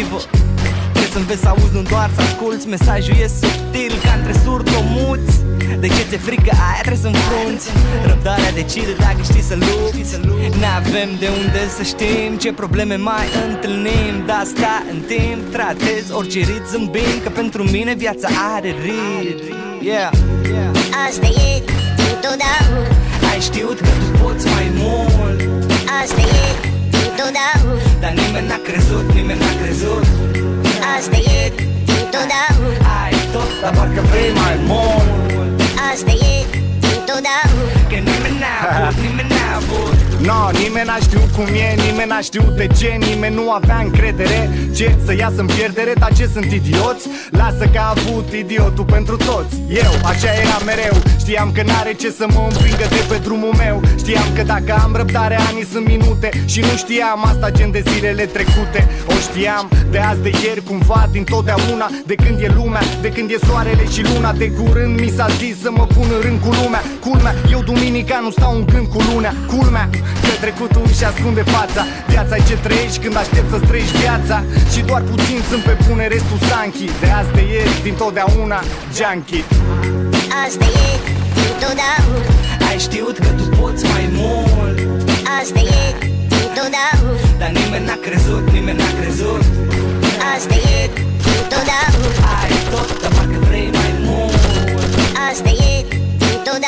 negativă. Trebuie să înveți să auzi, nu doar să asculți. Mesajul e subtil ca între surdomuți. De ce ți-e frică aia trebuie să înfrunți. Răbdarea decide dacă știi să lupți. N-avem de unde să știm ce probleme mai întâlnim, dar sta în timp, tratez orice rit zâmbind, că pentru mine viața are rit. Yeah. Asta e întotdeauna. Ai știut că tu poți mai mult. Asta e întotdeauna. Dar nimeni n-a crezut, nimeni n-a crezut. Asta e întotdeauna. Ai tot, dar parcă vrei mai mult. Asta e întotdeauna. Că nimeni n-a avut, nimeni n-a avut. No, nimeni n-a știut cum e, nimeni n-a știut de ce. Nimeni nu avea încredere ce să iasă în pierdere. Dar ce sunt idioți? Lasă că a avut idiotul pentru toți. Eu, așa era mereu. Știam că n-are ce să mă împingă de pe drumul meu. Știam că dacă am răbdare, anii sunt minute. Și nu știam asta gen de zilele trecute. O știam de azi, de ieri, cumva, din totdeauna. De când e lumea, de când e soarele și luna. De curând mi s-a zis să mă pun în rând cu lumea. Culmea, eu duminica nu stau în gând cu lunea. Culmea, că trecutul își ascunde fața. Viața e ce trăiești când aștept să-ți trăiești viața. Și doar puțin sunt pe bune, restul s-a-nchi. De azi, de ieri, din totdeauna, junkie. Asta e întotdeauna. Ai știut că tu poți mai mult. Asta e întotdeauna. Dar nimeni n-a crezut, nimeni n-a crezut. Asta e întotdeauna. Ai tot, dar parcă vrei mai mult. Asta e